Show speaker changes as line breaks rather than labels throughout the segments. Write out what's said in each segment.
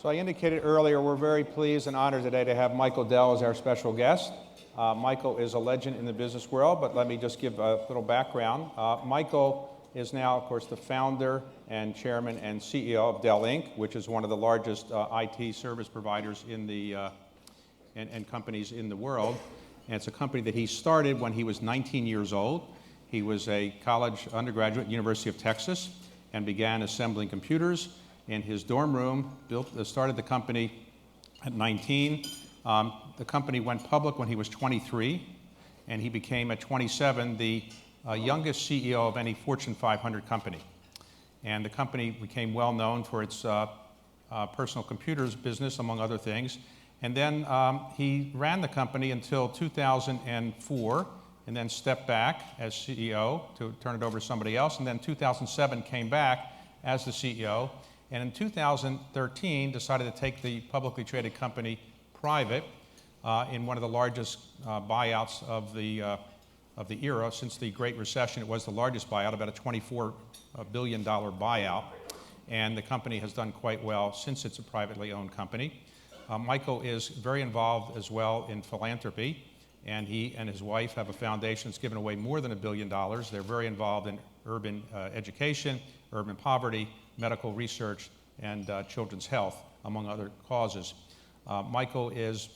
So I indicated earlier, we're very pleased and honored today to have Michael Dell as our special guest. Michael is a legend in the business world, but let me just give a little background. Michael is now, of course, the founder and chairman and CEO of Dell Inc., which is one of the largest IT service providers in the and companies in the world. And it's a company that he started when he was 19 years old. He was a college undergraduate at University of Texas and began assembling computers in his dorm room, started the company at 19. The company went public when he was 23, and he became at 27 the youngest CEO of any Fortune 500 company. And the company became well known for its personal computers business, among other things. And then he ran the company until 2004, and then stepped back as CEO to turn it over to somebody else. And then 2007 came back as the CEO. And in 2013, decided to take the publicly traded company private in one of the largest buyouts of the era. Since the Great Recession, it was the largest buyout, about a $24 billion buyout. And the company has done quite well since it's a privately owned company. Michael is very involved as well in philanthropy, and he and his wife have a foundation that's given away more than $1 billion. They're very involved in urban education, urban poverty, medical research, and children's health, among other causes. Michael is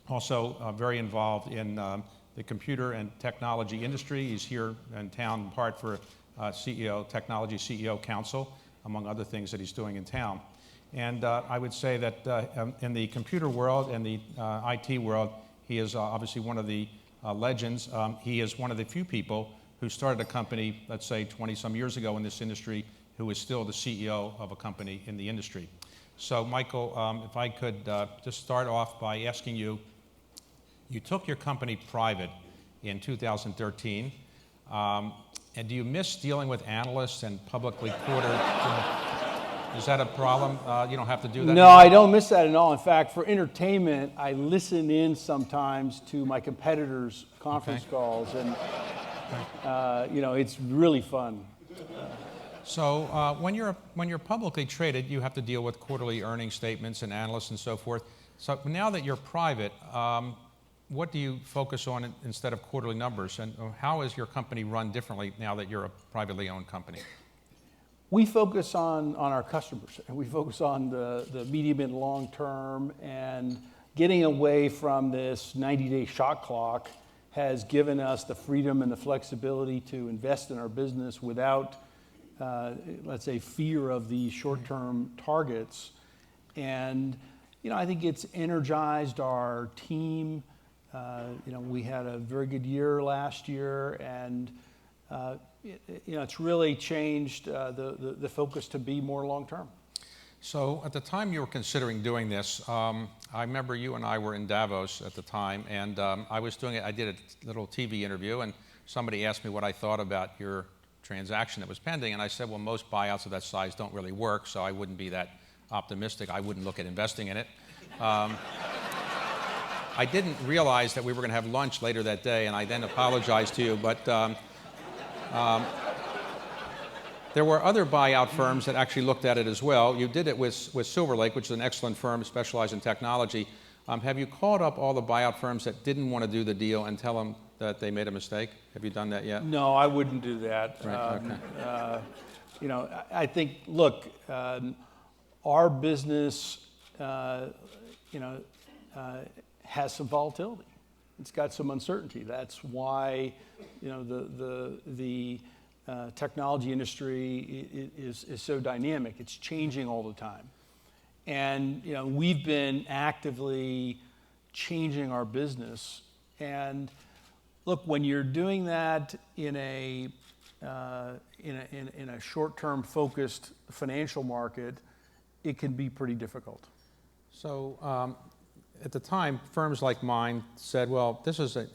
also very involved in the computer and technology industry. He's here in town in part for Technology CEO Council, among other things that he's doing in town. And I would say that in the computer world and the IT world, he is obviously one of the legends. He is one of the few people who started a company, let's say 20-some years ago in this industry, who is still the CEO of a company in the industry. So Michael, if I could just start off by asking you, you took your company private in 2013, and do you miss dealing with analysts and publicly quoted? Is that a problem? You don't have to do that?
No, I don't miss that at all. In fact, for entertainment, I listen in sometimes to my competitors' conference calls, and it's really fun.
So when you're publicly traded, you have to deal with quarterly earnings statements and analysts and so forth. So now that you're private, what do you focus on instead of quarterly numbers? And how is your company run differently now that you're a privately owned company?
We focus on our customers, and we focus on the medium and long term, and getting away from this 90-day shot clock has given us the freedom and the flexibility to invest in our business without let's say, fear of the short-term targets. And, I think it's energized our team. We had a very good year last year, and, it's really changed the focus to be more long-term.
So at the time you were considering doing this, I remember you and I were in Davos at the time, and I did a little TV interview, and somebody asked me what I thought about your transaction that was pending, and I said, well, most buyouts of that size don't really work, so I wouldn't be that optimistic. I wouldn't look at investing in it. I didn't realize that we were going to have lunch later that day, and I then apologized to you, but there were other buyout firms that actually looked at it as well. You did it with Silver Lake, which is an excellent firm specialized in technology. Have you called up all the buyout firms that didn't want to do the deal and tell them that they made a mistake? Have you done that yet?
No, I wouldn't do that.
Right, okay.
I think, look, our business, has some volatility. It's got some uncertainty. That's why, the technology industry is so dynamic. It's changing all the time. And, we've been actively changing our business. And look, when you're doing that in a short-term focused financial market, it can be pretty difficult.
So at the time, firms like mine said, well,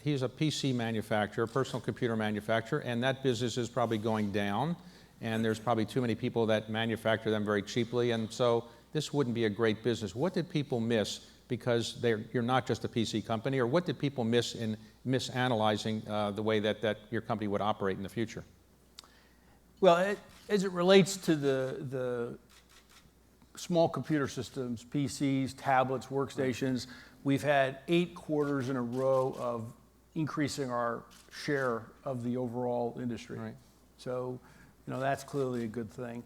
he's a PC manufacturer, personal computer manufacturer, and that business is probably going down, and there's probably too many people that manufacture them very cheaply, and so this wouldn't be a great business. What did people miss because you're not just a PC company, or what did people miss in misanalyzing the way that your company would operate in the future?
Well, as it relates to the small computer systems, PCs, tablets, workstations. We've had 8 quarters in a row of increasing our share of the overall industry.
Right.
So, that's clearly a good thing.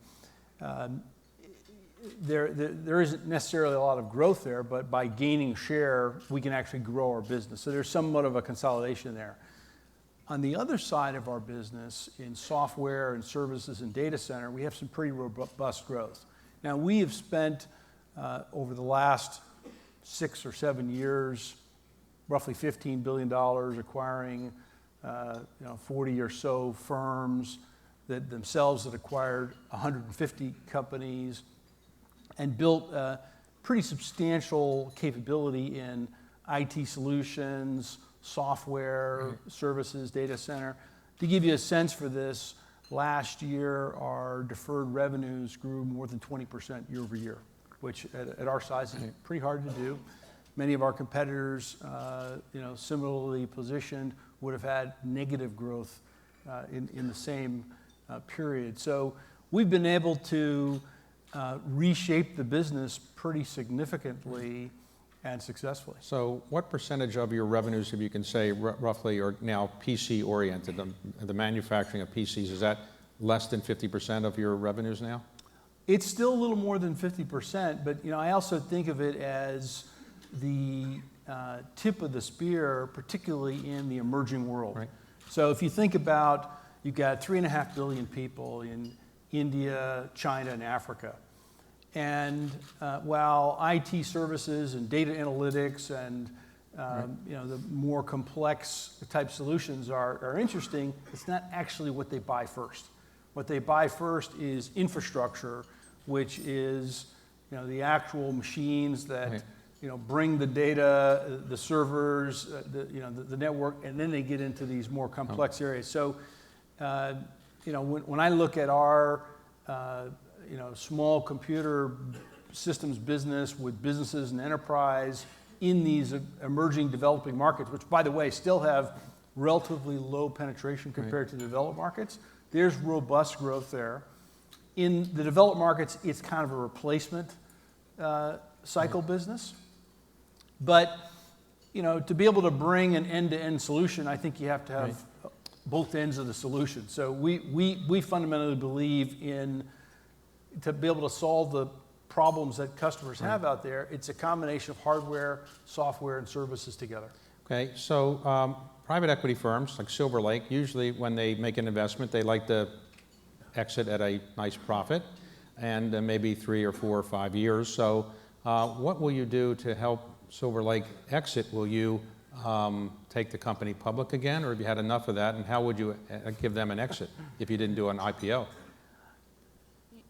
There isn't necessarily a lot of growth there, but by gaining share, we can actually grow our business. So there's somewhat of a consolidation there. On the other side of our business, in software and services and data center, we have some pretty robust growth. Now, we have spent over the last 6 or 7 years, roughly $15 billion acquiring 40 or so firms that themselves had acquired 150 companies and built a pretty substantial capability in IT solutions, software, services, data center. To give you a sense for this, last year our deferred revenues grew more than 20% year over year, which at our size is pretty hard to do. Many of our competitors, similarly positioned, would have had negative growth in the same period. So we've been able to reshape the business pretty significantly and successfully.
So what percentage of your revenues, if you can say roughly, are now PC oriented? The manufacturing of PCs, is that less than 50% of your revenues now?
It's still a little more than 50%, but I also think of it as the tip of the spear, particularly in the emerging world.
Right.
So if you think about, you've got 3.5 billion people in India, China, and Africa. And while IT services and data analytics and the more complex type solutions are interesting, it's not actually what they buy first. What they buy first is infrastructure, which is the actual machines that bring the data, the servers, the network, and then they get into these more complex areas. So when I look at our small computer systems business with businesses and enterprise in these emerging developing markets, which by the way still have relatively low penetration compared to the developed markets, there's robust growth there. In the developed markets, it's kind of a replacement cycle business. But to be able to bring an end-to-end solution, I think you have to have both ends of the solution. So we fundamentally believe in, to be able to solve the problems that customers have out there, it's a combination of hardware, software, and services together.
Okay, so private equity firms like Silver Lake, usually when they make an investment, they like to exit at a nice profit, and maybe 3 or 4 or 5 years. So what will you do to help Silver Lake exit? Will you take the company public again, or have you had enough of that, and how would you give them an exit if you didn't do an IPO?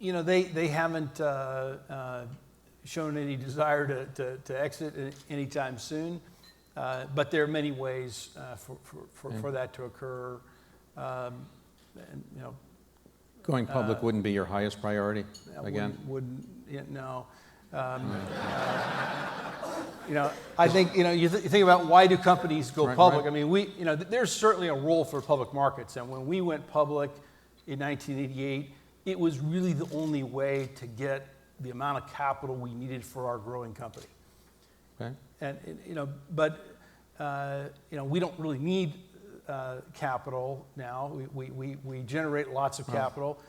They haven't shown any desire to exit anytime soon, but there are many ways for that to occur.
Going public wouldn't be your highest priority again?
No. I think you think about why do companies go public.
Right.
I mean, there's certainly a role for public markets, and when we went public in 1988, it was really the only way to get the amount of capital we needed for our growing company.
Okay.
And but we don't really need capital now. We generate lots of capital.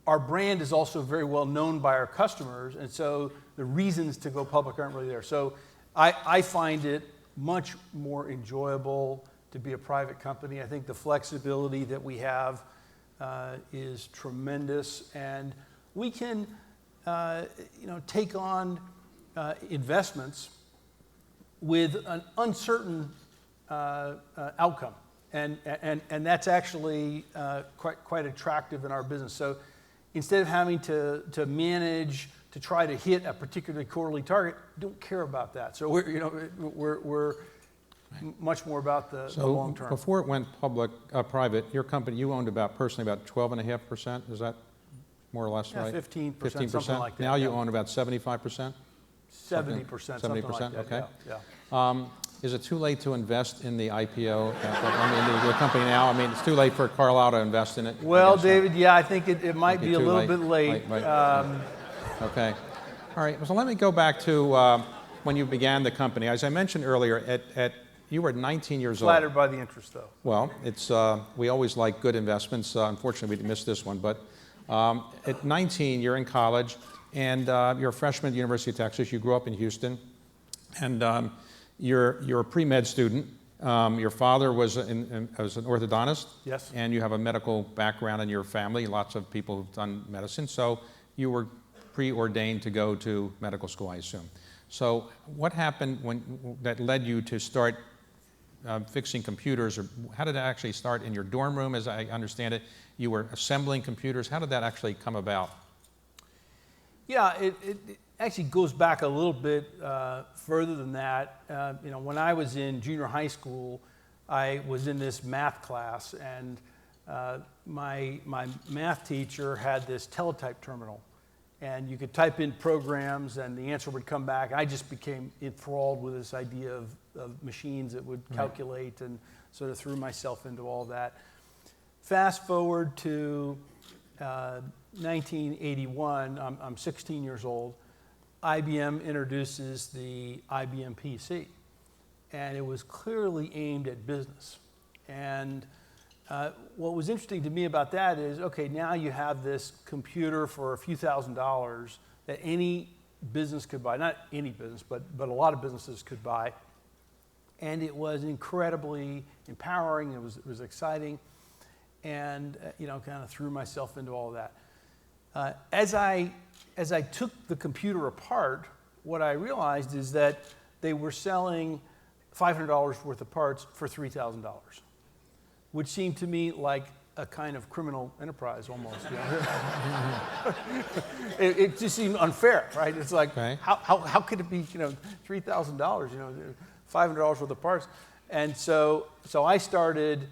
Our brand is also very well known by our customers, and so the reasons to go public aren't really there. So I find it much more enjoyable to be a private company. I think the flexibility that we have is tremendous, and we can take on investments with an uncertain outcome, and that's actually quite attractive in our business. So instead of having to manage to try to hit a particular quarterly target, don't care about that. So we're much more about the long term.
Before it went private, your company, you owned personally about 12.5%. Is that more or less right?
15%, something like that.
Now you own about 75%?
70%,
70%,
something like that.
okay.
Yeah.
Is it too late to invest in the IPO? The company now? I mean, it's too late for Carlyle to invest in it?
Well, David, I think it might be a little bit late.
Okay. All right, so let me go back to when you began the company. As I mentioned earlier, you were 19 years old.
Flattered by the interest, though.
Well, we always like good investments. Unfortunately, we missed this one. But at 19, you're in college, and you're a freshman at the University of Texas. You grew up in Houston, and you're a pre-med student. Your father was an orthodontist.
Yes.
And you have a medical background in your family. Lots of people who've done medicine. So you were preordained to go to medical school, I assume. So what happened that led you to start fixing computers, or how did it actually start in your dorm room? As I understand it, you were assembling computers. How did that actually come about?
Yeah, it actually goes back a little bit further than that. When I was in junior high school, I was in this math class, and my math teacher had this teletype terminal. And you could type in programs, and the answer would come back. I just became enthralled with this idea of machines that would calculate, and sort of threw myself into all that. Fast forward to 1981, I'm 16 years old. IBM introduces the IBM PC, and it was clearly aimed at business. And what was interesting to me about that is, okay, now you have this computer for a few $1,000s that any business could buy. Not any business, but a lot of businesses could buy. And it was incredibly empowering. It was exciting, and kind of threw myself into all of that. As I took the computer apart, what I realized is that they were selling $500 worth of parts for $3,000. Which seemed to me like a kind of criminal enterprise almost. It just seemed unfair, right? It's like, how could it be, $3,000, $500 worth of parts? And so I started,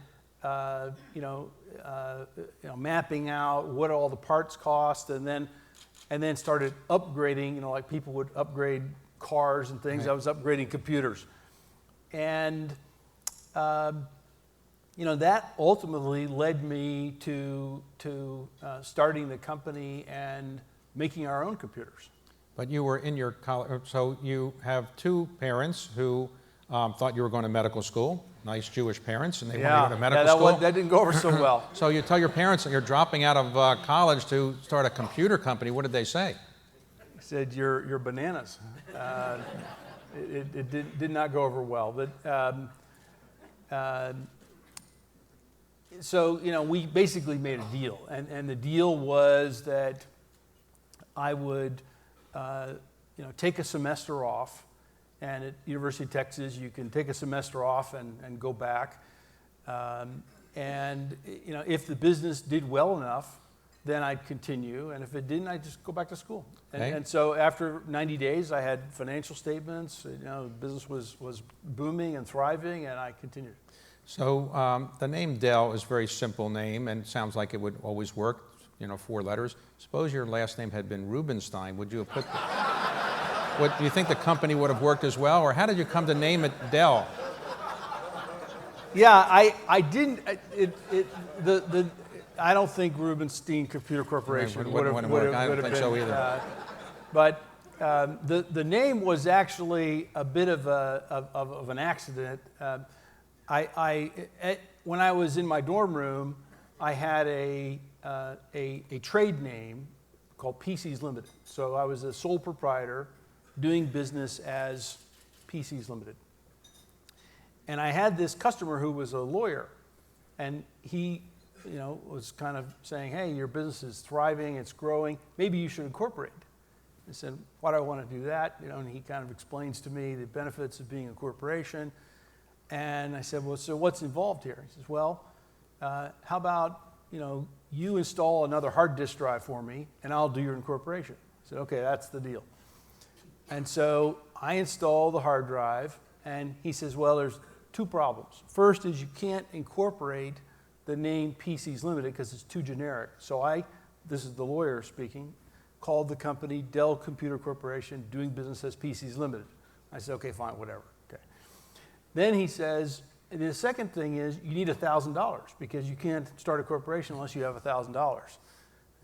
mapping out what all the parts cost, and then started upgrading. Like people would upgrade cars and things.
Right.
I was upgrading computers, and that ultimately led me to starting the company and making our own computers.
But you were in your college, so you have two parents who thought you were going to medical school, nice Jewish parents, and they wanted to go to medical school.
That didn't go over so well.
So you tell your parents that you're dropping out of college to start a computer company. What did they say?
He said, "You're bananas." It did not go over well, but. So, we basically made a deal, and the deal was that I would, take a semester off, and at University of Texas, you can take a semester off and go back, and, if the business did well enough, then I'd continue, and if it didn't, I'd just go back to school. And so after 90 days, I had financial statements, the business was booming and thriving, and I continued.
So the name Dell is a very simple name, and it sounds like it would always work, 4 letters. Suppose your last name had been Rubenstein. Would you have put do you think the company would have worked as well, or how did you come to name it Dell?
Yeah, I didn't. I don't think Rubenstein Computer Corporation would have been.
I don't think so either.
But the name was actually a bit of an accident. When I was in my dorm room, I had a trade name called PCs Limited. So I was a sole proprietor doing business as PCs Limited. And I had this customer who was a lawyer, and he, was kind of saying, "Hey, your business is thriving, it's growing, maybe you should incorporate." I said, "Why do I want to do that?" And he kind of explains to me the benefits of being a corporation. And I said, "Well, so what's involved here?" He says, "Well, how about, you install another hard disk drive for me, and I'll do your incorporation." I said, "Okay, that's the deal." And so I install the hard drive, and he says, "Well, there's 2 problems. First is you can't incorporate the name PCs Limited because it's too generic." So this is the lawyer speaking, called the company Dell Computer Corporation, doing business as PCs Limited. I said, "Okay, fine, whatever." Okay. Then he says, the second thing is you need $1,000 because you can't start a corporation unless you have $1,000.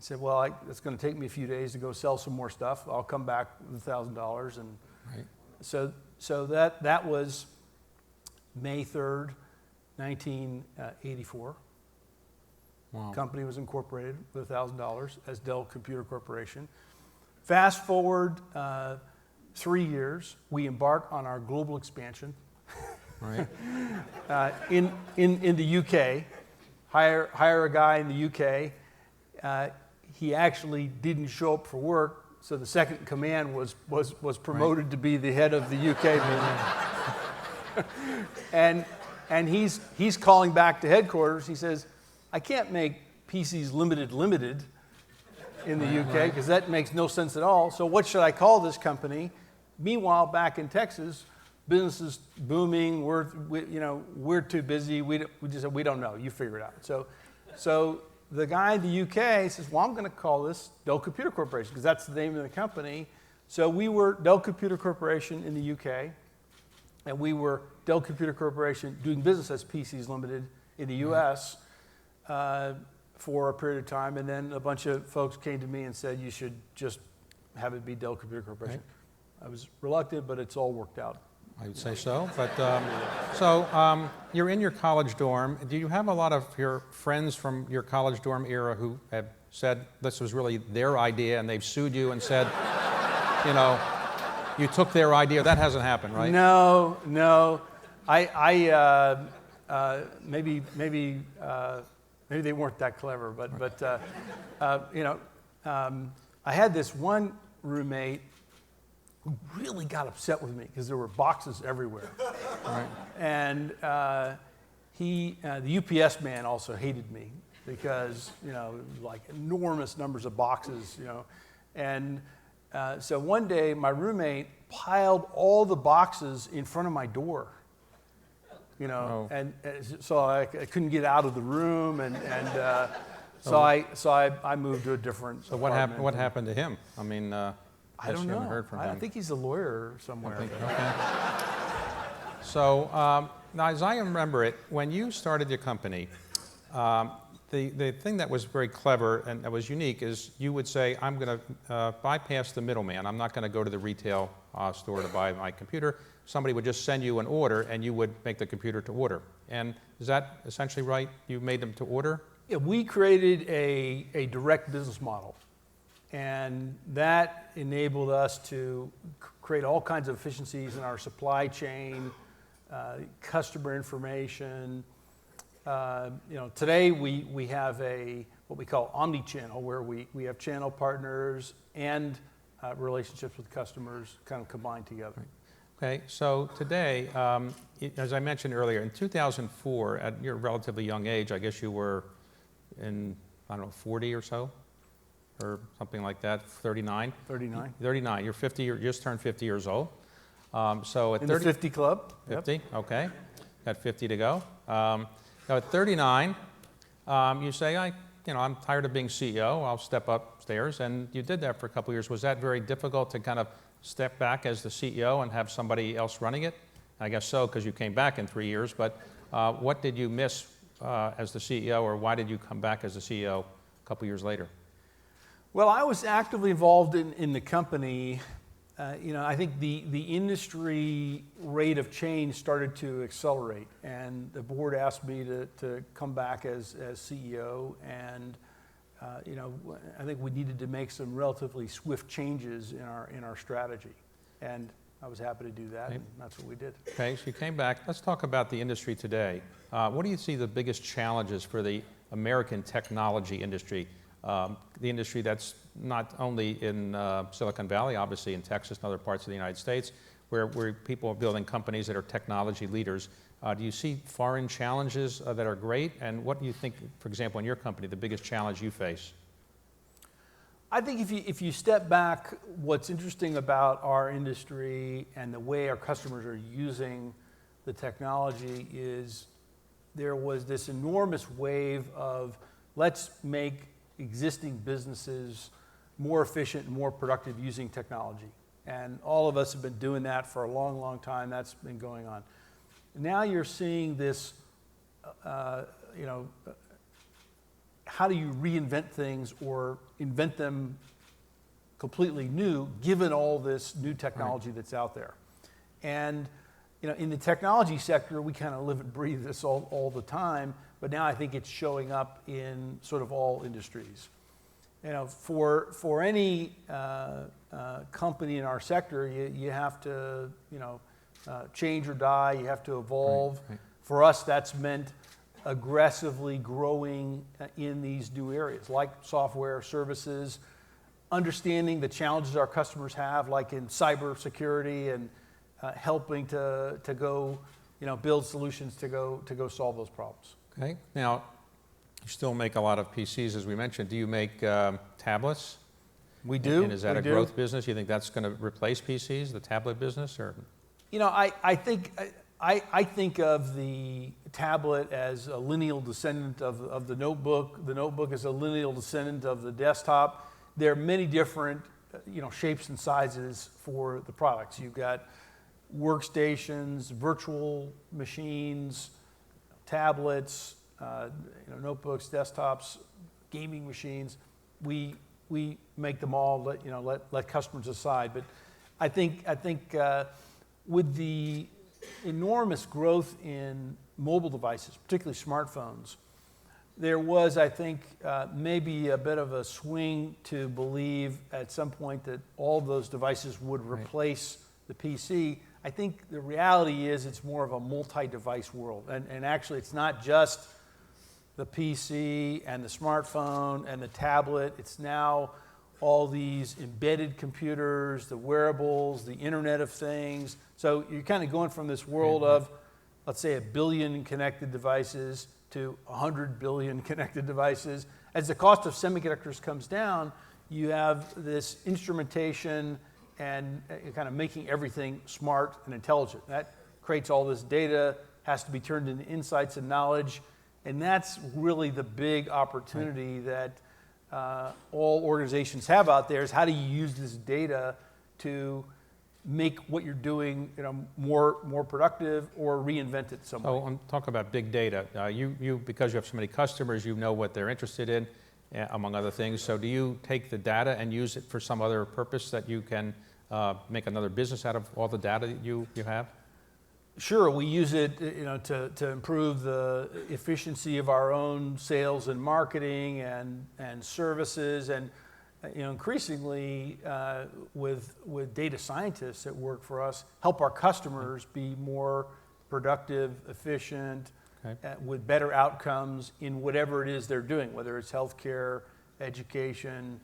I said, well, it's going to take me a few days to go sell some more stuff. I'll come back with $1,000. And
Right.
so that was May 3rd, 1984.
Wow.
Company was incorporated with $1,000 as Dell Computer Corporation. Fast forward 3 years, we embark on our global expansion.
Right.
In the UK, hire a guy in the UK. He actually didn't show up for work, so the second in command was promoted to be the head of the UK business. and he's calling back to headquarters. He says, I can't make PCs limited in the UK because that makes no sense at all. So what should I call this company? Meanwhile, back in Texas, business is booming. We're too busy. We just said, we don't know. You figure it out. So the guy in the UK says, well, I'm going to call this Dell Computer Corporation because that's the name of the company. So we were Dell Computer Corporation in the UK, and we were Dell Computer Corporation doing business as PCs Limited in the US for a period of time. And then a bunch of folks came to me and said, you should just have it be Dell Computer Corporation. Right. I was reluctant, but it's all worked out.
I would say so, but you're in your college dorm. Do you have a lot of your friends from your college dorm era who have said this was really their idea and they've sued you and said, you took their idea? That hasn't happened, right?
No. Maybe they weren't that clever, but I had this one roommate who really got upset with me because there were boxes everywhere. Right. And the UPS man also hated me because, like enormous numbers of boxes, And so one day my roommate piled all the boxes in front of my door, and so I couldn't get out of the room, so I moved to a different. So
what happened to him? I mean.
I don't know.
Heard from him.
I think he's a lawyer somewhere.
Okay. So now, as I remember it, when you started your company, the thing that was very clever and that was unique is you would say, I'm going to bypass the middleman. I'm not going to go to the retail store to buy my computer. Somebody would just send you an order, and you would make the computer to order. And is that essentially right? You made them to order?
Yeah, we created a direct business model. And that enabled us to create all kinds of efficiencies in our supply chain, customer information. Today we have what we call omni-channel, where we have channel partners and relationships with customers kind of combined together.
Right. Okay, so today, as I mentioned earlier, in 2004, at your relatively young age, I guess you were in, 40 or so? Or something like that, 39?
39.
39. You're 50. You just turned 50 years old. So at
in
30,
the 50 club.
50.
Yep.
Okay. Got 50 to go. Now at 39, you say, I'm tired of being CEO. I'll step upstairs, and you did that for a couple of years. Was that very difficult to kind of step back as the CEO and have somebody else running it? I guess so, because you came back in 3 years. But what did you miss as the CEO, or why did you come back as the CEO a couple of years later?
Well, I was actively involved in the company. I think the industry rate of change started to accelerate, and the board asked me to come back as CEO, and I think we needed to make some relatively swift changes in our strategy, and I was happy to do that, and that's what we did.
Okay, so you came back. Let's talk about the industry today. What do you see the biggest challenges for the American technology industry? The industry that's not only in Silicon Valley, obviously in Texas and other parts of the United States, where people are building companies that are technology leaders. Do you see foreign challenges that are great? And what do you think, for example, in your company, the biggest challenge you face?
I think if you step back, what's interesting about our industry and the way our customers are using the technology is there was this enormous wave of let's make existing businesses more efficient and more productive using technology. And all of us have been doing that for a long, long time. That's been going on. Now you're seeing this, how do you reinvent things or invent them completely new, given all this new technology that's out there? And in the technology sector, we kind of live and breathe this all the time, but now I think it's showing up in sort of all industries. For any company in our sector, you have to, change or die. You have to evolve.
Right.
For us, that's meant aggressively growing in these new areas, like software services, understanding the challenges our customers have, like in cybersecurity, and helping to go, build solutions to go solve those problems.
Okay. Now, you still make a lot of PCs, as we mentioned. Do you make tablets?
We do.
And is that a growth business? You think that's going to replace PCs, the tablet business, or?
I think of the tablet as a lineal descendant of the notebook. The notebook is a lineal descendant of the desktop. There are many different, shapes and sizes for the products. You've got workstations, virtual machines, tablets, notebooks, desktops, gaming machines. We make them all. Let customers decide. But I think with the enormous growth in mobile devices, particularly smartphones, there was, I think, maybe a bit of a swing to believe at some point that all those devices would replace the PC. I think the reality is it's more of a multi-device world. And actually, it's not just the PC and the smartphone and the tablet. It's now all these embedded computers, the wearables, the Internet of Things. So you're kind of going from this world of, let's say, 1 billion connected devices to 100 billion connected devices. As the cost of semiconductors comes down, you have this instrumentation and kind of making everything smart and intelligent. That creates all this data, has to be turned into insights and knowledge, and that's really the big opportunity that all organizations have out there, is how do you use this data to make what you're doing more productive or reinvent it some way.
So I'm talking about big data. You because you have so many customers, you know what they're interested in, among other things. So do you take the data and use it for some other purpose that you can make another business out of all the data that you have?
Sure, we use it to improve the efficiency of our own sales and marketing and services, and increasingly with data scientists that work for us, help our customers be more productive, efficient, with better outcomes in whatever it is they're doing, whether it's healthcare, education,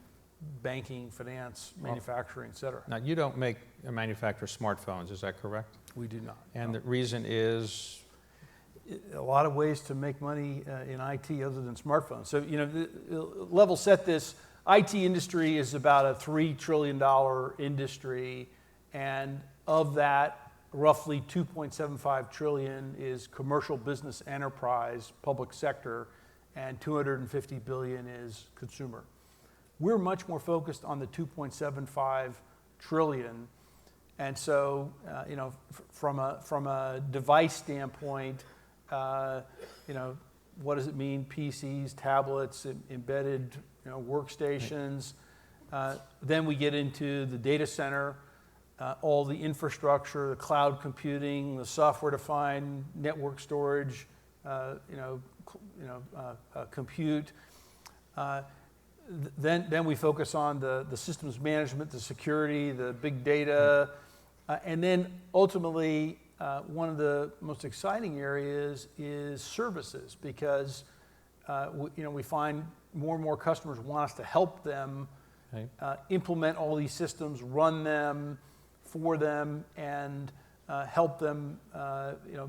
banking, finance, manufacturing, et cetera.
Now, you don't manufacture smartphones, is that correct?
We do not.
And the reason is?
A lot of ways to make money in IT other than smartphones. So, level set this. IT industry is about a $3 trillion industry, and of that, roughly $2.75 trillion is commercial business enterprise, public sector, and $250 billion is consumer. We're much more focused on the $2.75 trillion, and so from a device standpoint, what does it mean? PCs, tablets, embedded workstations. Then we get into the data center, all the infrastructure, the cloud computing, the software-defined network storage, compute. Then we focus on the systems management, the security, the big data, and then ultimately one of the most exciting areas is services, because we find more and more customers want us to help them implement all these systems, run them for them, and help them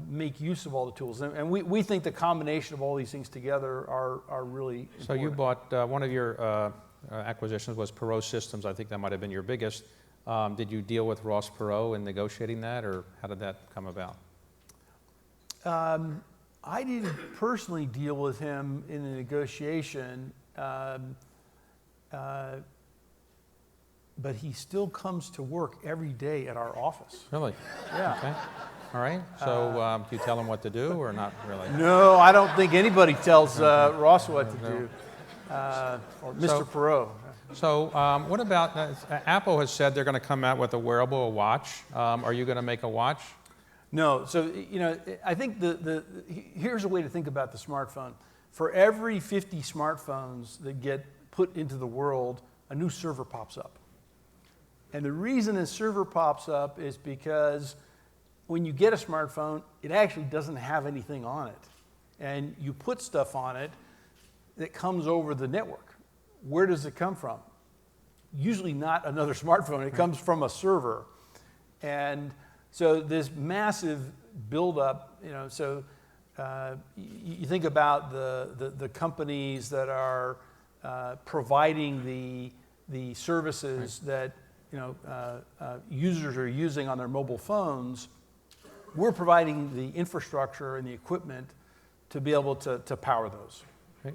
make use of all the tools. And we think the combination of all these things together are really important.
So you bought, one of your acquisitions was Perot Systems. I think that might have been your biggest. Did you deal with Ross Perot in negotiating that, or how did that come about?
I didn't personally deal with him in the negotiation, but he still comes to work every day at our office.
Really?
Yeah.
Okay. All right. So do you tell him what to do, or not really?
No, I don't think anybody tells Ross what to do. or Mr. Perot.
So what about, Apple has said they're going to come out with a wearable, a watch. Are you going to make a watch?
No, so I think here's a way to think about the smartphone. For every 50 smartphones that get put into the world, a new server pops up. And the reason a server pops up is because when you get a smartphone, it actually doesn't have anything on it. And you put stuff on it that comes over the network. Where does it come from? Usually not another smartphone. It comes from a server. And so this massive buildup, so you think about the companies that are providing the services that users are using on their mobile phones. We're providing the infrastructure and the equipment to be able to power those.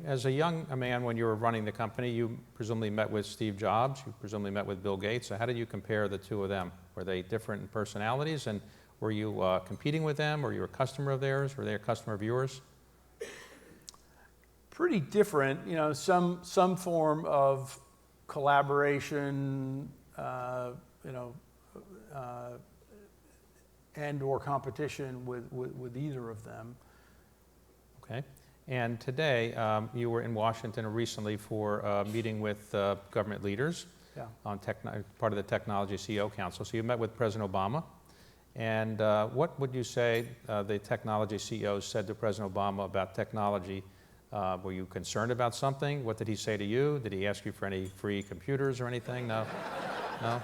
As a young man, when you were running the company, you presumably met with Steve Jobs, you presumably met with Bill Gates. So how did you compare the two of them? Were they different personalities, and were you competing with them? Were you a customer of theirs? Were they a customer of yours?
Pretty different, some form of collaboration, and or competition with either of them.
Okay. And today, you were in Washington recently for a meeting with government leaders on part of the Technology CEO Council. So you met with President Obama. And what would you say the technology CEOs said to President Obama about technology? Were you concerned about something? What did he say to you? Did he ask you for any free computers or anything? No? No?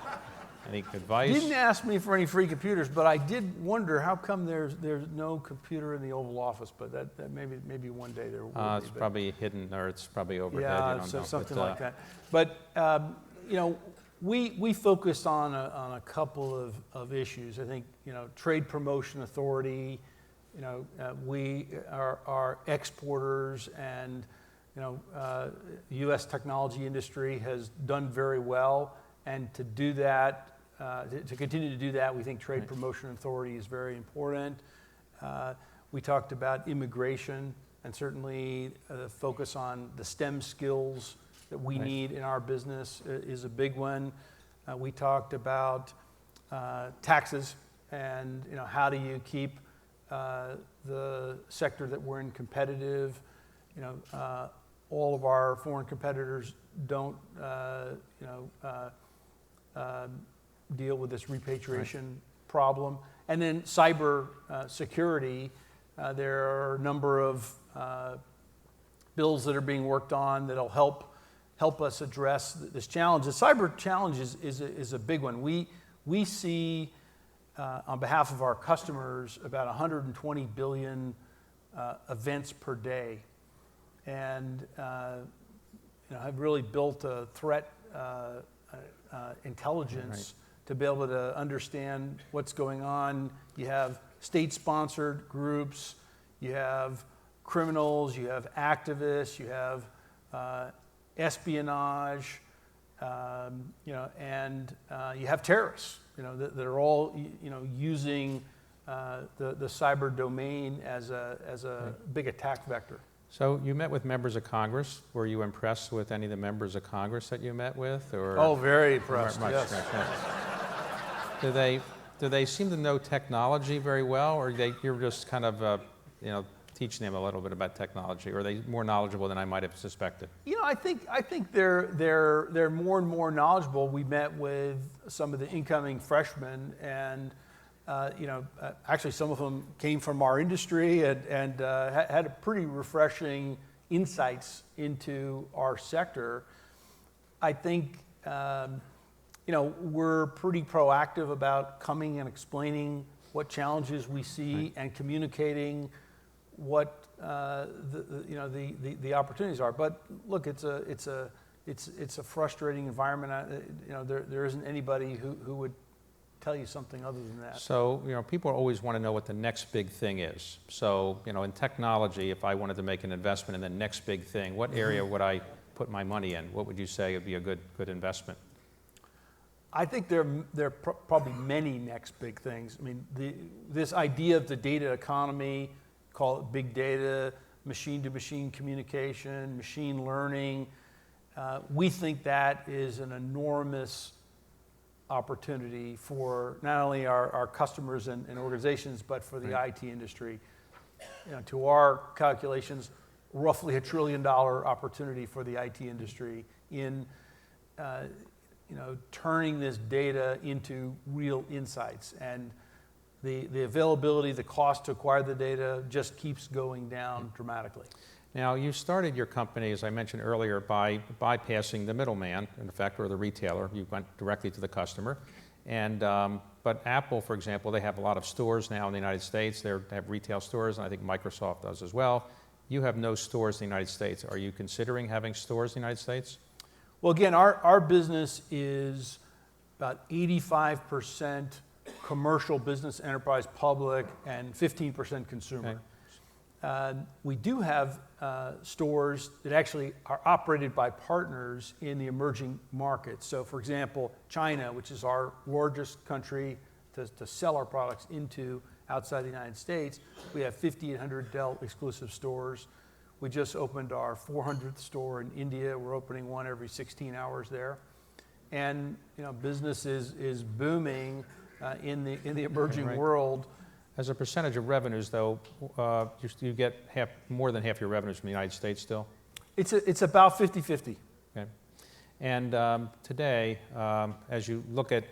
Any advice?
He didn't ask me for any free computers, but I did wonder how come there's no computer in the Oval Office. But that maybe one day there will be.
It's probably hidden, or it's probably overhead.
Yeah,
you don't know.
Something like that. But we focused on a couple of issues. I think trade promotion authority. We are exporters, and the U.S. technology industry has done very well. And to do that, to continue to do that, we think trade promotion authority is very important. We talked about immigration, and certainly the focus on the STEM skills that we need in our business is a big one. We talked about taxes, and how do you keep the sector that we're in competitive. All of our foreign competitors don't deal with this repatriation problem. And then cyber security, there are a number of bills that are being worked on that'll help us address this challenge. The cyber challenge is a big one. We see on behalf of our customers about 120 billion events per day, and have really built a threat intelligence to be able to understand what's going on. You have state-sponsored groups, you have criminals, you have activists, you have espionage, and you have terrorists. That are all using the cyber domain as a big attack vector.
So you met with members of Congress. Were you impressed with any of the members of Congress that you met with? Or
oh, very impressed.
Yes. Do they seem to know technology very well, or you're just kind of teaching them a little bit about technology, or are they more knowledgeable than I might have suspected?
I think they're more and more knowledgeable. We met with some of the incoming freshmen, and actually some of them came from our industry and had a pretty refreshing insights into our sector. I think we're pretty proactive about coming and explaining what challenges we see and communicating what the opportunities are. But look, it's a frustrating environment. There isn't anybody who would tell you something other than that.
So people always want to know what the next big thing is. So in technology, if I wanted to make an investment in the next big thing, what area would I put my money in? What would you say would be a good investment?
I think there are probably many next big things. I mean, this idea of the data economy, call it big data, machine-to-machine communication, machine learning, We think that is an enormous opportunity for not only our customers and organizations, but for the IT industry. To our calculations, roughly $1 trillion opportunity for the IT industry in turning this data into real insights. And the availability, the cost to acquire the data just keeps going down dramatically.
Now, you started your company, as I mentioned earlier, by bypassing the middleman, in effect, or the retailer. You went directly to the customer. And, but Apple, for example, they have a lot of stores now in the United States. They have retail stores, and I think Microsoft does as well. You have no stores in the United States. Are you considering having stores in the United States?
Well, again, our business is about 85% commercial business, enterprise, public, and 15% consumer. Okay. We do have stores that actually are operated by partners in the emerging markets. So, for example, China, which is our largest country to sell our products into outside the United States, we have 5,800 Dell exclusive stores. We just opened our 400th store in India. We're opening one every 16 hours there. And business is booming in the emerging world.
As a percentage of revenues, though, you get more than half your revenues from the United States still?
It's about 50-50.
Okay. And today, as you look at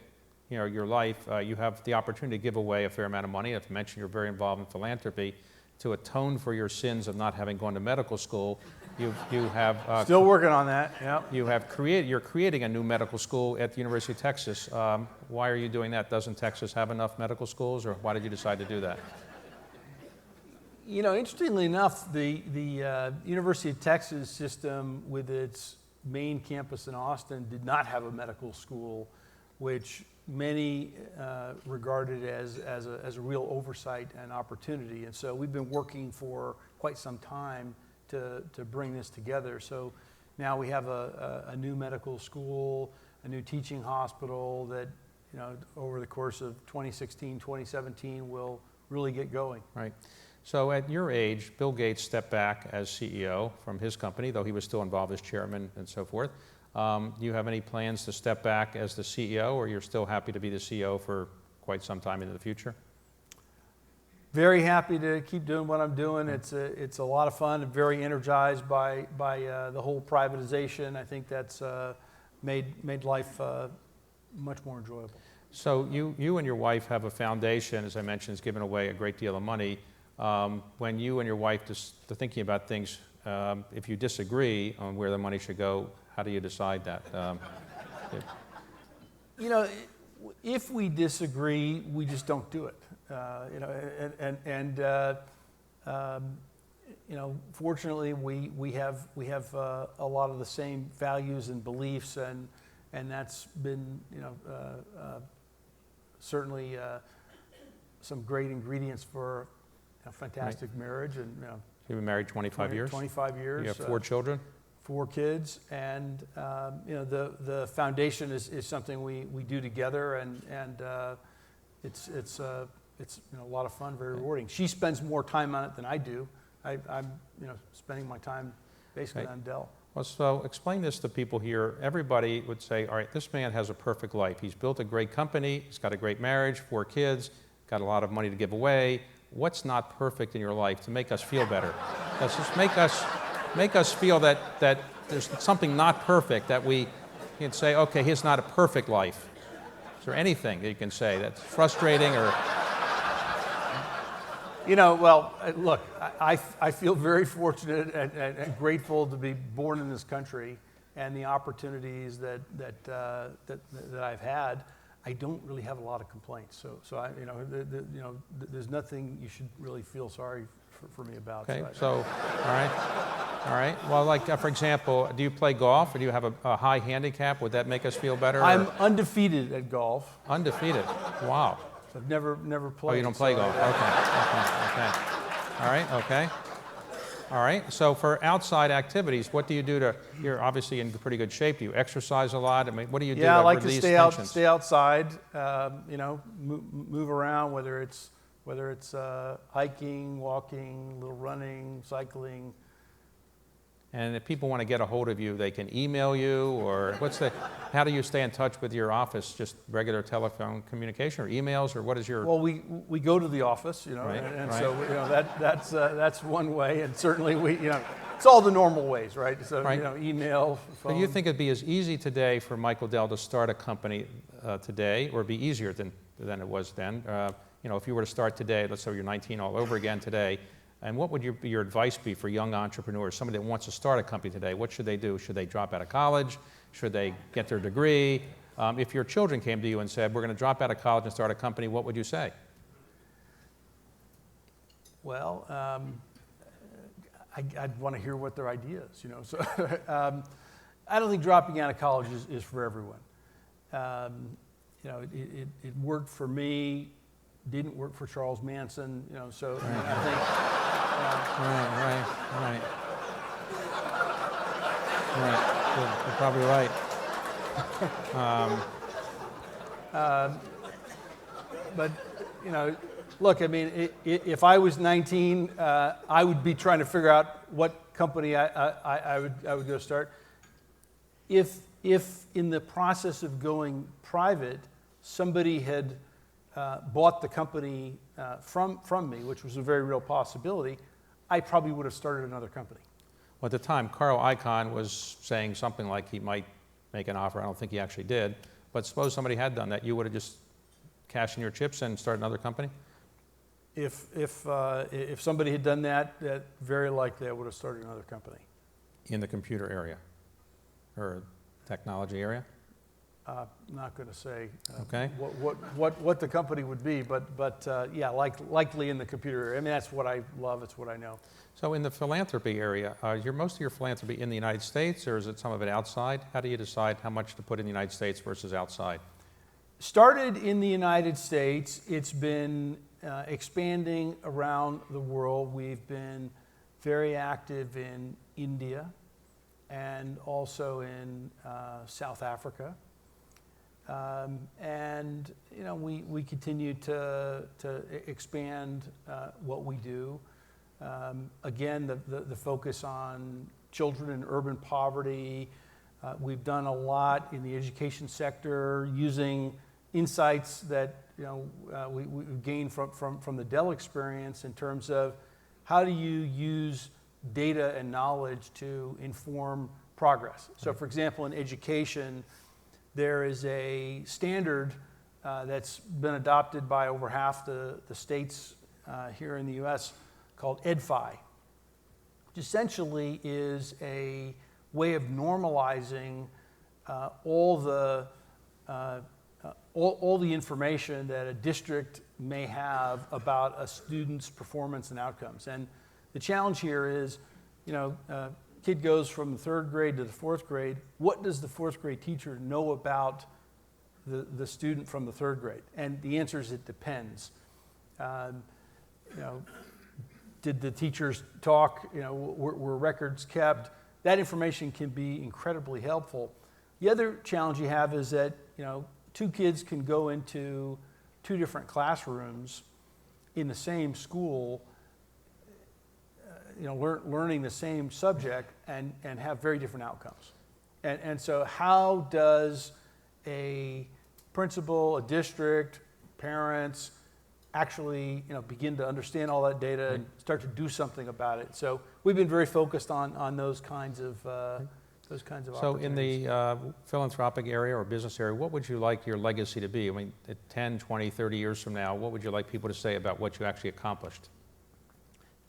your life, you have the opportunity to give away a fair amount of money. I've mentioned you're very involved in philanthropy. To atone for your sins of not having gone to medical school, you have
still working on that. Yeah.
You're creating a new medical school at the University of Texas. Why are you doing that? Doesn't Texas have enough medical schools, or why did you decide to do that?
Interestingly enough, the University of Texas system, with its main campus in Austin, did not have a medical school, which many regarded as a real oversight and opportunity. And so we've been working for quite some time to bring this together. So now we have a new medical school, a new teaching hospital that, over the course of 2016, 2017 will really get going.
Right. So at your age, Bill Gates stepped back as CEO from his company, though he was still involved as chairman and so forth. Do you have any plans to step back as the CEO, or you're still happy to be the CEO for quite some time into the future?
Very happy to keep doing what I'm doing. It's a lot of fun. I'm very energized by the whole privatization. I think that's made life much more enjoyable.
So you and your wife have a foundation, as I mentioned, has given away a great deal of money. When you and your wife are thinking about things, if you disagree on where the money should go, how do you decide that?
If we disagree, we just don't do it. Fortunately, we have a lot of the same values and beliefs, and that's been certainly some great ingredients for a fantastic marriage. And
you've been married 25 years.
25 years.
You have 4 children.
4 kids, and the foundation is something we do together, and it's a lot of fun, very rewarding. She spends more time on it than I do. I'm spending my time basically on Dell.
Well, so explain this to people here. Everybody would say, all right, this man has a perfect life. He's built a great company. He's got a great marriage, 4 kids, got a lot of money to give away. What's not perfect in your life to make us feel better? Let's just make us feel that there's something not perfect, that we can say, okay, he's not a perfect life. Is there anything that you can say that's frustrating or?
Well, look, I feel very fortunate and grateful to be born in this country, and the opportunities that I've had. I don't really have a lot of complaints, so there's nothing you should really feel sorry for me about.
Okay, so all right. Well, like for example, do you play golf, or do you have a high handicap? Would that make us feel better?
I'm undefeated at golf.
Undefeated. Wow.
So I've never played.
Oh, you don't play golf. Okay. All right. Okay. All right. So for outside activities, what do you do you're obviously in pretty good shape. Do you exercise a lot? I mean, what do you do?
Yeah, I like to stay outside. Move around, whether it's hiking, walking, a little running, cycling.
And if people want to get a hold of you, they can email you, or how do you stay in touch with your office? Just regular telephone communication or emails, or what is your?
Well, we go to the office, you know,
Right,
and
right.
so that's one way, and certainly it's all the normal ways, right? So
Right.
Email, phone.
Do you think it'd be as easy today for Michael Dell to start a company today, or be easier than it was then? If you were to start today, let's say you're 19 all over again today, and what would your advice be for young entrepreneurs, somebody that wants to start a company today? What should they do? Should they drop out of college? Should they get their degree? If your children came to you and said, we're going to drop out of college and start a company, what would you say?
Well, I'd want to hear what their idea is, you know. So I don't think dropping out of college is for everyone. It worked for me, didn't work for Charles Manson, you know, so
Right.
I think...
Right. You're probably right.
But, look, I mean, if I was 19, I would be trying to figure out what company I would go start. If in the process of going private, somebody had bought the company from me, which was a very real possibility, I probably would have started another company.
Well, at the time, Carl Icahn was saying something like he might make an offer. I don't think he actually did. But suppose somebody had done that, you would have just cashed in your chips and started another company?
If somebody had done that, very likely I would have started another company.
In the computer area or technology area?
Not going to say
Okay.
what the company would be, but yeah, likely in the computer area. I mean, that's what I love. It's what I know.
So in the philanthropy area, is most of your philanthropy in the United States, or is it some of it outside? How do you decide how much to put in the United States versus outside?
Started in the United States. It's been expanding around the world. We've been very active in India and also in South Africa. And we continue to expand what we do. Again, the focus on children in urban poverty. We've done a lot in the education sector using insights that we've gained from the Dell experience in terms of how do you use data and knowledge to inform progress. So, for example, in education, there is a standard that's been adopted by over half the states here in the U.S. called EdFi, which essentially is a way of normalizing all the information that a district may have about a student's performance and outcomes. And the challenge here is, kid goes from the third grade to the fourth grade. What does the fourth grade teacher know about the student from the third grade? And the answer is it depends. Did the teachers talk? Were records kept? That information can be incredibly helpful. The other challenge you have is that two kids can go into two different classrooms in the same school, learning the same subject and have very different outcomes. And so how does a principal, a district, parents actually begin to understand all that data and start to do something about it? So we've been very focused on those kinds of opportunities.
So in the philanthropic area or business area, what would you like your legacy to be? I mean, 10, 20, 30 years from now, what would you like people to say about what you actually accomplished?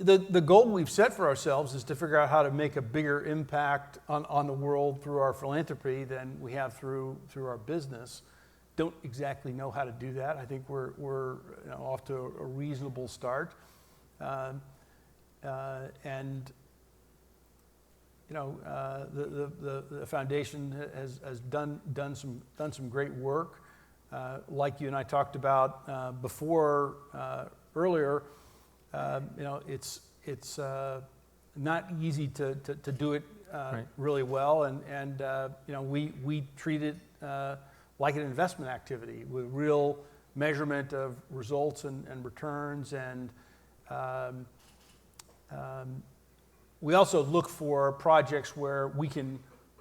The goal we've set for ourselves is to figure out how to make a bigger impact on the world through our philanthropy than we have through our business. Don't exactly know how to do that. I think we're off to a reasonable start, and the foundation has done some great work, like you and I talked about earlier. It's not easy to do it
Right.
really well, and we treat it like an investment activity with real measurement of results and returns, and we also look for projects where we can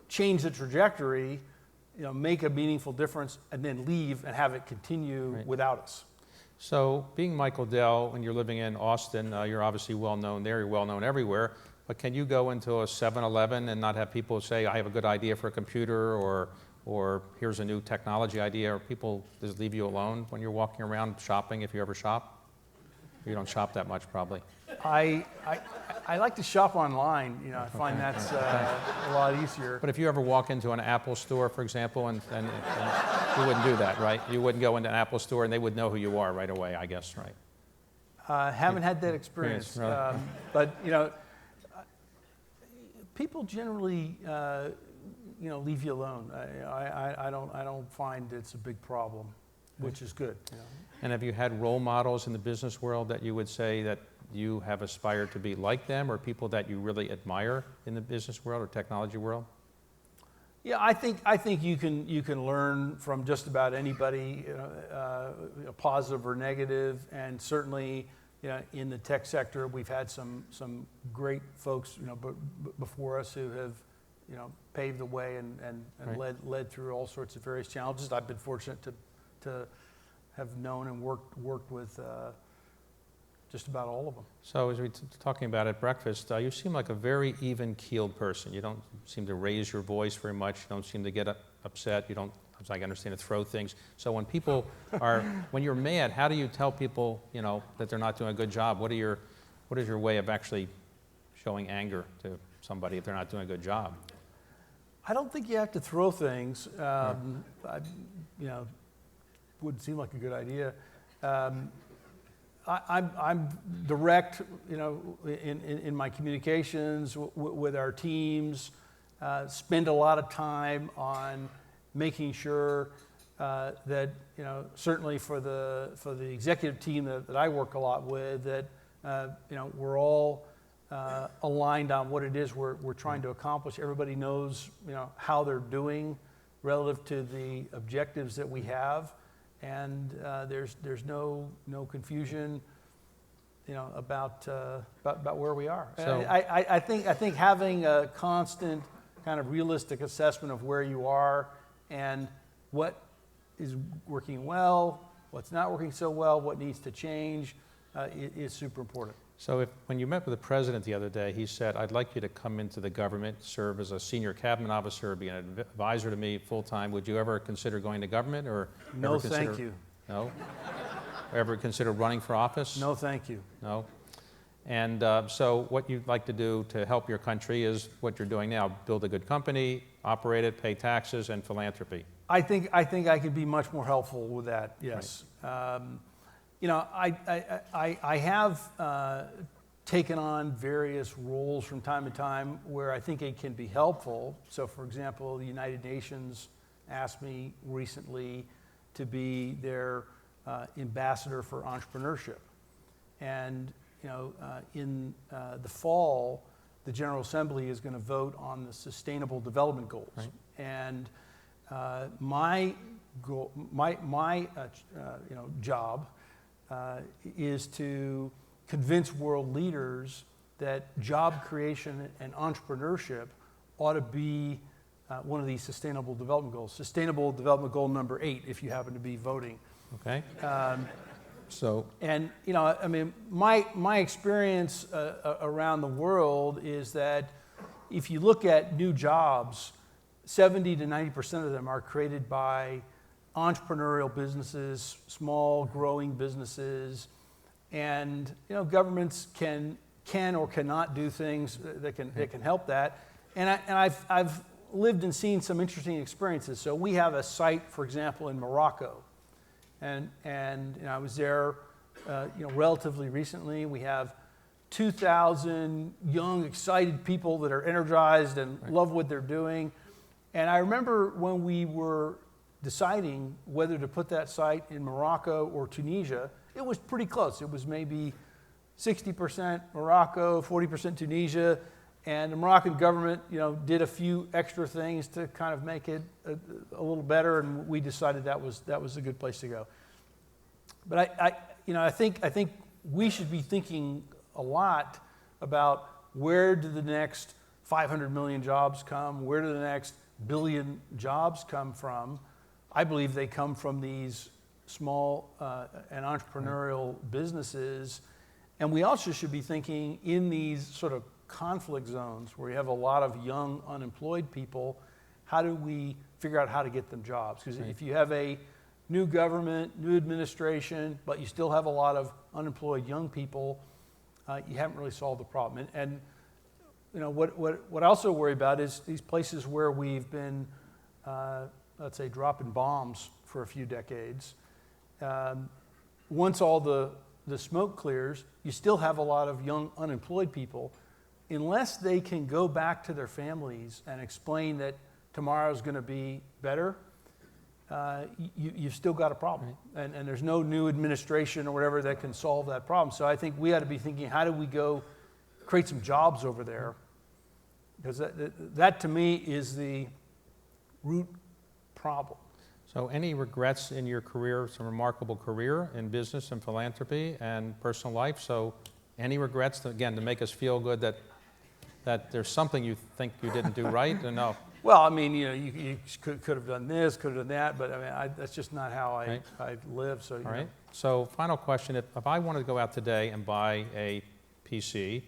change the trajectory, make a meaningful difference, and then leave and have it continue without us.
So being Michael Dell, when you're living in Austin, you're obviously well known there, you're well known everywhere, but can you go into a 7-Eleven and not have people say, I have a good idea for a computer, or here's a new technology idea, or people just leave you alone when you're walking around shopping, if you ever shop? You don't shop that much, probably.
I like to shop online. I find that's a lot easier.
But if you ever walk into an Apple store, for example, and you wouldn't do that, right? You wouldn't go into an Apple store and they would know who you are right away, I guess, right?
Haven't had that experience.
Really?
But, people generally, leave you alone. I don't find it's a big problem, which is good.
And have you had role models in the business world that you would say that you have aspired to be like them, or people that you really admire in the business world or technology world?
Yeah, I think you can learn from just about anybody, positive or negative, and certainly in the tech sector we've had some great folks before us who have paved the way and led through all sorts of various challenges. I've been fortunate to have known and worked with just about all of them.
So as we talking about at breakfast, you seem like a very even-keeled person. You don't seem to raise your voice very much. You don't seem to get upset. You don't, as I understand, to throw things. So when people are, when you're mad, how do you tell people, that they're not doing a good job? What is your way of actually showing anger to somebody if they're not doing a good job?
I don't think you have to throw things. Wouldn't seem like a good idea. I'm direct, in my communications with our teams. Spend a lot of time on making sure that certainly for the executive team that I work a lot with, that we're all aligned on what it is we're trying to accomplish. Everybody knows how they're doing relative to the objectives that we have. And there's no confusion, about where we are.
So
I think having a constant kind of realistic assessment of where you are and what is working well, what's not working so well, what needs to change, is super important.
So when you met with the president the other day, he said, I'd like you to come into the government, serve as a senior cabinet officer, be an advisor to me full-time. Would you ever consider going to government? Or
no, thank you.
No? Ever consider running for office?
No, thank you.
No? And so what you'd like to do to help your country is what you're doing now, build a good company, operate it, pay taxes, and philanthropy.
I think I could be much more helpful with that, yes. Right. I have taken on various roles from time to time where I think it can be helpful. So, for example, the United Nations asked me recently to be their ambassador for entrepreneurship. And, in the fall, the General Assembly is going to vote on the Sustainable Development Goals. Right. And my job is to convince world leaders that job creation and entrepreneurship ought to be one of these Sustainable Development Goals. Sustainable Development Goal number 8, if you happen to be voting.
Okay.
And my experience around the world is that if you look at new jobs, 70 to 90% of them are created by entrepreneurial businesses, small, growing businesses, and governments can or cannot do things that can help that. And I've lived and seen some interesting experiences. So we have a site, for example, in Morocco, and I was there, relatively recently. We have 2,000 young, excited people that are energized and love what they're doing. And I remember when we were deciding whether to put that site in Morocco or Tunisia, it was pretty close. It was maybe 60% Morocco, 40% Tunisia, and the Moroccan government, did a few extra things to kind of make it a little better, and we decided that was a good place to go. But I think we should be thinking a lot about where do the next 500 million jobs come? Where do the next billion jobs come from? I believe they come from these small and entrepreneurial businesses. And we also should be thinking in these sort of conflict zones where you have a lot of young unemployed people, how do we figure out how to get them jobs? Because if you have a new government, new administration, but you still have a lot of unemployed young people, you haven't really solved the problem. And you know, what I also worry about is these places where we've been, let's say, dropping bombs for a few decades. Once all the smoke clears, you still have a lot of young unemployed people. Unless they can go back to their families and explain that tomorrow's going to be better, you've still got a problem. And there's no new administration or whatever that can solve that problem. So I think we ought to be thinking, how do we go create some jobs over there? Because that to me is the root problem.
So any regrets in your career? It's a remarkable career in business and philanthropy and personal life. So any regrets, again, to make us feel good that there's something you think you didn't do right? Or no?
Well, I mean, you know, you could have done this, could have done that, but I mean, that's just not how I live. So,
all right. So final question, if I wanted to go out today and buy a PC,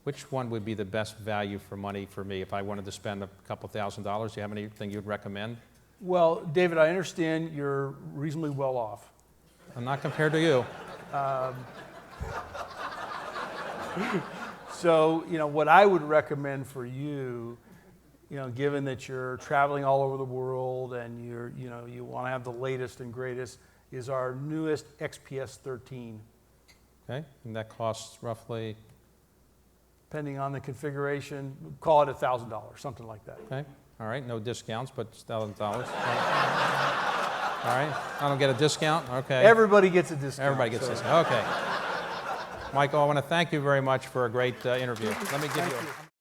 which one would be the best value for money for me if I wanted to spend a couple $1,000? Do you have anything you'd recommend?
Well, David, I understand you're reasonably well off.
I'm not compared to you.
So, you know, what I would recommend for you, you know, given that you're traveling all over the world and you want to have the latest and greatest, is our newest XPS 13.
Okay, and that costs roughly?
Depending on the configuration, call it $1,000, something like that.
Okay, all right, no discounts, but $1,000. All right, I don't get a discount? Okay.
Everybody gets a discount.
Everybody gets a discount, okay. Michael, I want to thank you very much for a great interview. Let me give you a...